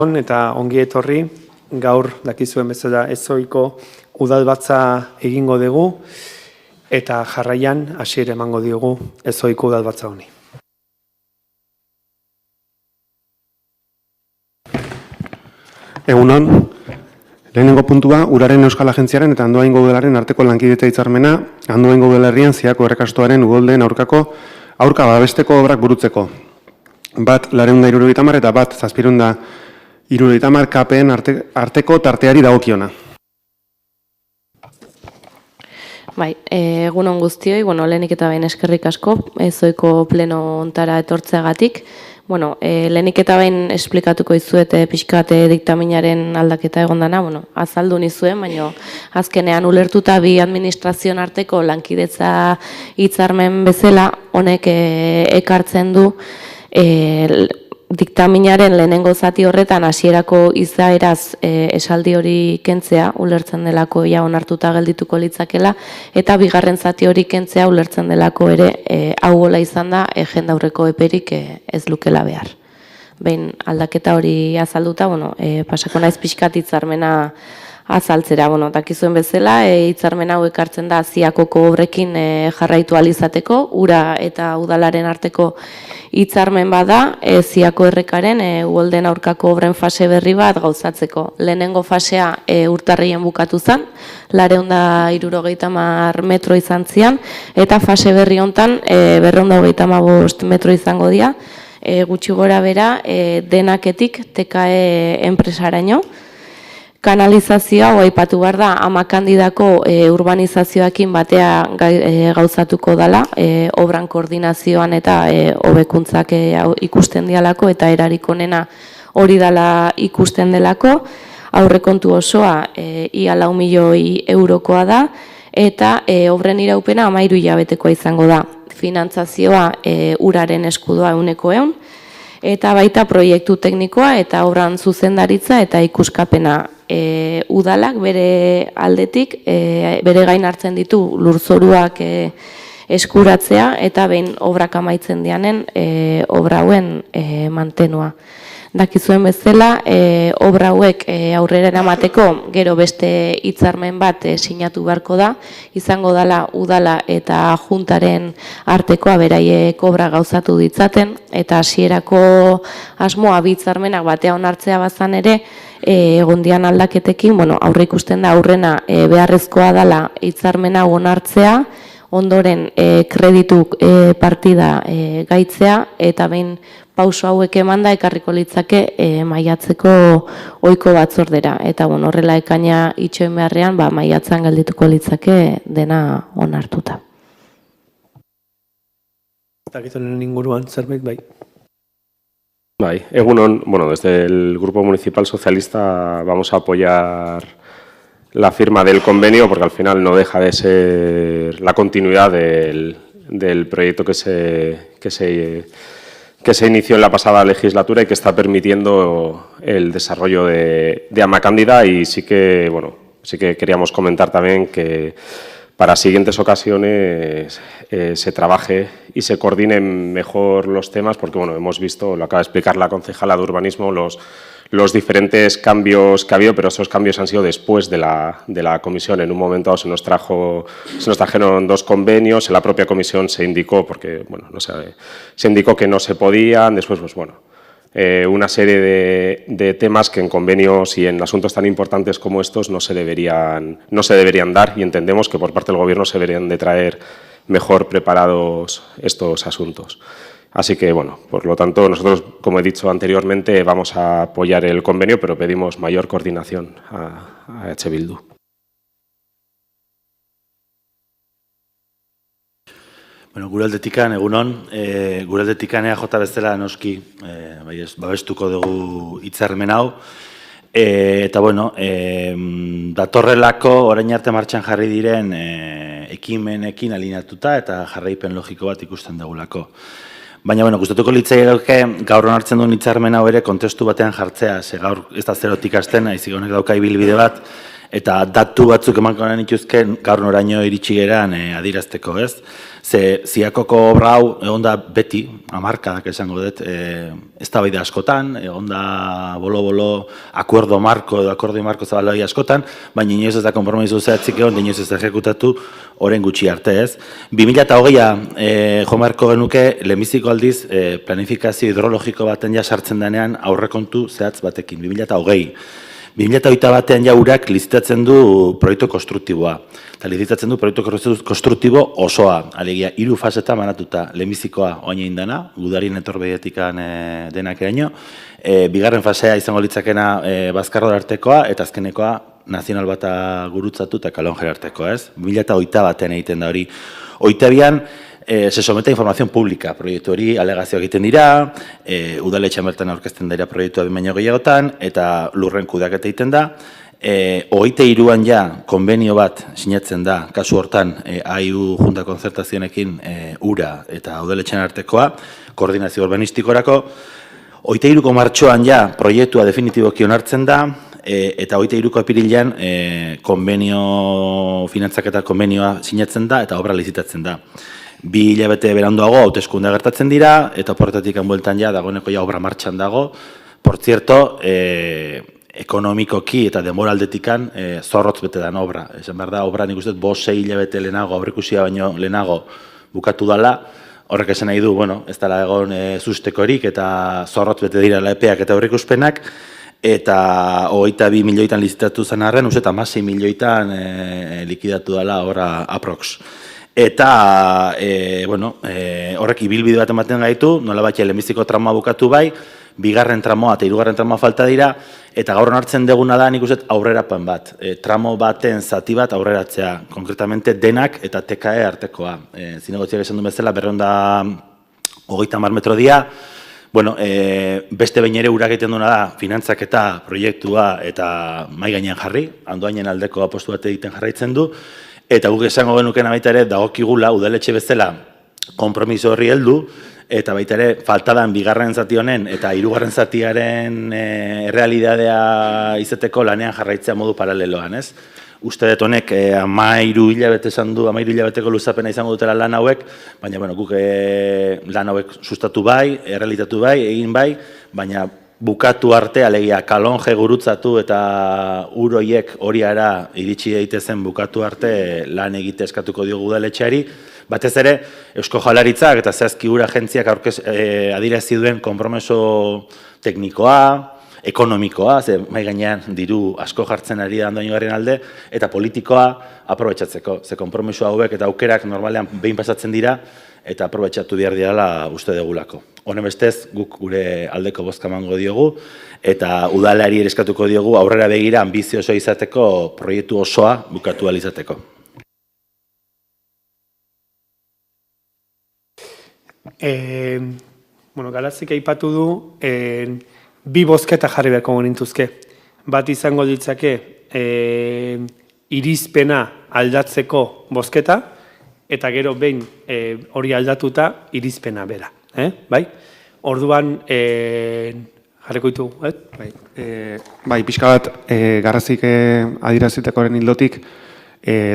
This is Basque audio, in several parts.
Eta ongi etorri, gaur dakizuen bezala ezoiko udalbatza egingo dugu eta jarraian hasiera emango diogu ezoiko udalbatza honi. Egunon, lehenengo puntua, uraren Euskal Agentziaren eta Andoaingo Udelaren arteko lankidetza hitzarmena, Andoaingo Udalerrian Ziako errekastoaren uholdeen aurka babesteko obrak burutzeko. Bat 270 eta bat 730 KPN arteko tarteari dagokiona. Bai, egunon guztioi, lehenik eta behin eskerrik asko, ezoiko pleno ontara etortzeagatik. Lehenik eta behin esplikatuko izuet pixkate diktaminaren aldaketa egondana, azaldu nizuen, baina azkenean ulertuta bi administrazioen arteko lankidetza hitzarmen bezala, honek ekartzen du diktaminaren lehenengo zati horretan hasierako izaeraz esaldi hori kentzea, ulertzen delako ja onartuta geldituko litzakela, eta bigarren zati hori kentzea ulertzen delako ere hau gola izan da jendaurreko eperik ez lukela behar. Behin aldaketa hori azalduta, pasako naiz pixkat hitzarmena azaltzera, dakizuen bezala, hitzarmen hau ekartzen da Ziakoko obrekin jarraitu ahal izateko, ura eta udalaren arteko hitzarmen bada, Ziako errekaren uholdeen aurkako obren fase berri bat gauzatzeko. Lehenengo fasea urtarrien bukatu zen, 270 metro izan zian, eta fase berri hontan 235 metro izango dira, gutxi gora bera denaketik TKE enpresaraino. Kanalizazioa aipatu behar da Amakandidako urbanizazioakin batea gauzatuko dela, obran koordinazioan eta hobekuntzak ikusten dialako eta erarik onena hori dela ikusten delako. Aurrekontu osoa ia 4 milioi eurokoa da eta obren iraupena 13 hilabetekoa izango da. Finantzazioa uraren eskudoa 100%, eta baita proiektu teknikoa eta obran zuzendaritza eta ikuskapena. Udalak bere aldetik, bere gain hartzen ditu lurzoruak eskuratzea eta behin obrak amaitzen dianen obra hauen mantenua. Dakizuen bezala, obra hauek aurrera eramateko gero beste hitzarmen bat sinatu beharko da, izango dela udala eta juntaren artekoa beraiek obra gauzatu ditzaten, eta hasierako asmoa bi hitzarmenak batea onartzea bazan ere, egondian aldaketekin, aurre ikusten da aurrena beharrezkoa dela hitzarmena onartzea, ondoren kreditu partida gaitzea, eta behin pauso hauek emanda ekarriko litzake maiatzeko ohiko batzordera. Eta horrela ekaina itxoen beharrean, maiatzan geldituko litzake dena onartuta. Dakitonen inguruan zerbait bai. Bai, egunon, desde el Grupo Municipal Socialista vamos a apoyar la firma del convenio porque al final no deja de ser la continuidad del proyecto que se inició en la pasada legislatura y que está permitiendo el desarrollo de Amakandida, y sí que queríamos comentar también que para siguientes ocasiones se trabaje y se coordinen mejor los temas, porque hemos visto, lo acaba de explicar la concejala de urbanismo, los diferentes cambios que ha habido, pero esos cambios han sido después de la comisión. En un momento se nos trajeron 2 convenios, en la propia comisión se indicó, porque se indicó que no se podían, después una serie de temas que en convenios y en asuntos tan importantes como estos no se deberían dar, y entendemos que por parte del Gobierno se deberían de traer mejor preparados estos asuntos. Así que, por lo tanto, nosotros, como he dicho anteriormente, vamos a apoyar el convenio, pero pedimos mayor coordinación a EH Bildu. Gure aldetikan, egunon, gure aldetikan EAJ bezala noski babestuko dugu hitzarmen hau. Eta, datorrelako orain arte martxan jarri diren ekimenekin alineatuta eta jarraipen logiko bat ikusten dugulako. Baina, gustatuko litzaieke gaur onartzen duen hitzarmen hau ere kontestu batean jartzea, ze gaur ez da zerotik hasten, haizik honek dauka ibilbide bat, Eta datu batzuk emango nituzken gaur noraino iritsi geran adierazteko, ez? Ze Ziakoko obra hau egon da beti, hamarkadak esango dut, eztabaida askotan, egon da bolo-bolo akordio marko zabaloi askotan, baina inoiz ez da konpromiso zehatzik egon, inoiz ez da ejekutatu oren gutxi arte, ez? 2008a jo marko genuke lehenbiziko aldiz planifikazio hidrologiko baten ja sartzen denean aurrekontu zehatz batekin, 2008. 2008 batean ja urak lizitatzen du proiektu konstruktiboa. Eta lizitatzen du proiektu konstruktibo osoa. Alegia, 3 fasetan banatuta lehenbizikoa oain egin dena, gudarien etorbeetikan denak eraino. Bigarren fasea izango litzakena Bazkarro artekoa, eta azkenekoa nazional bata gurutzatu eta Kalonjer artekoa, ez? 2008 batean egiten da hori. Oitabian, se somete a información pública, proiektu hori alegazio egiten dira, udaletxean bertan aurkezten dira proiektua baino gehiagotan, eta lurren kudeaketa egiten da. 23an ja konbenio bat sinatzen da, kasu hortan AIU Junta Konzertazionekin ura eta udaletxean artekoa, koordinazio urbanistikorako. 23ko martxoan ja proiektua definitiboki onartzen da, eta 23ko apirilean konbenio, finantzaketa konbenioa sinatzen da, eta obra lizitatzen da. 2 hilabete beranduago hauteskunde gertatzen dira, eta oporretatik hanbueltan ja dagoeneko ja obra martxan dago. Por cierto, ekonomikoki eta denboraldetikan zorrotz bete dan obra. Esan behar da, obra nik uste 5-6 hilabete lehenago, aurrekusia baino lehenago bukatu dala, horrek esan nahi du, bueno, ez dela egon sustekorik eta zorrotz bete dira epeak eta aurreikuspenak, eta 22 milioitan lizitatu zen arren, uste eta 16 milioitan likidatu dela obra aprox. Eta, horrek ibilbide bat ematen gaitu, nola bat lehenbiziko tramoa bukatu bai, bigarren tramoa eta hirugarren tramoa falta dira, eta gaur hartzen deguna da nik uste aurrerapen bat. Tramo baten zati bat aurreratzea, konkretamente denak eta TKE artekoa. Zinegotziak esan du bezala, 230 metro dia, beste behin ere urak egiten duena da, finantzak eta proiektua eta mai gainean jarri, handoainen aldeko apostu bat egiten jarraitzen du, eta guk esango genukena baita ere, dagokigula udaletxe bezala konpromiso horri heldu, eta baita ere, faltadan bigarren zati honen eta hirugarren zatiaren errealidadea izateko lanean jarraitzea modu paraleloan, ez? Uste dut honek 13 hilabete esan du, 13 hilabeteko luzapena izango dutela lan hauek, baina guk lan hauek sustatu bai, errealitatu bai, egin bai, baina bukatu arte, alegia Kalonje gurutzatu eta uroiek horiara iritsi daitezen bukatu arte lan egite eskatuko diogu udaletxeari. Batez ere, Eusko Jaurlaritzak eta zehazki ura agentziak adierazi duen konpromiso teknikoa, ekonomikoa, ze mai gainean diru asko jartzen ari da Andoaingarren alde, eta politikoa aprobetxatzeko. Ze konpromiso hauek eta aukerak normalean behin pasatzen dira, eta aprobetxatu behar dirala uste degulako. Honen bestez, guk gure aldeko bozka emango diogu, eta udalari eskatuko diogu aurrera begira ambizioso izateko proiektu osoa bukatu ahal izateko. Galazik aipatu du, 2 bozketa jarri beharko genituzke. Bat izango ditzake irizpena aldatzeko bozketa, eta gero behin hori aldatuta irizpena bera. Bai? Orduan jarriko ditugu, Bai, pixka bat, Garrazik adierazitekoren hildotik,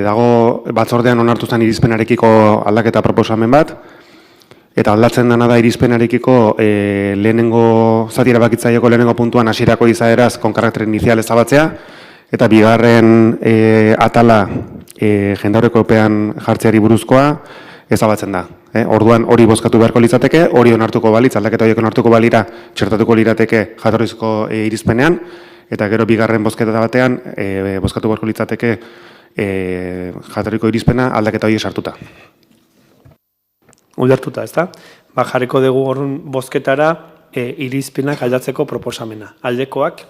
dago batzordean onartu zen irizpenarekiko aldaketa proposamen bat, eta aldatzen dena da irizpenarekiko lehenengo zatira bakitzaieko lehenengo puntuan hasierako izaeraz kon karakter inizial ezabatzea, eta bigarren atala jendaurreko epean jartzeari buruzkoa ezabatzen da. Orduan hori bozkatu beharko litzateke, hori onartuko balitz, aldaketa horiek onartuko balira, txertatuko lirateke jatorrizko irizpenean, eta gero bigarren bozketa batean bozkatu beharko litzateke jatorriko irizpena aldaketa horiek sartuta. Ulertuta, ez da? Jarriko dugu horren bozketara irizpenak aldatzeko proposamena. Aldekoak?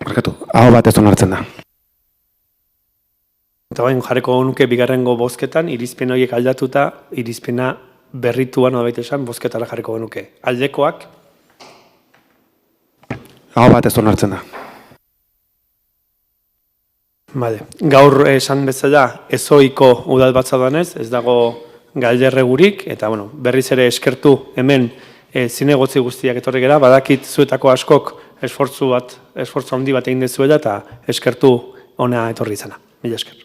Barkatu, hau bat ez onartzen da. Eta bain, jarriko nuke bigarrengo bozketan, irizpen horiek aldatuta, irizpena berrituan odabait esan, bozketara jarriko nuke. Aldekoak? Hau bat ez onartzen da. Gaur esan bezala, ezoiko udalbatza danez, ez dago galderregurik, eta berriz ere eskertu hemen zinegotzi guztiak etorri gera, badakit zuetako askok esfortzu handi bat egin dezuela eta eskertu ona etorri izana. Mila esker.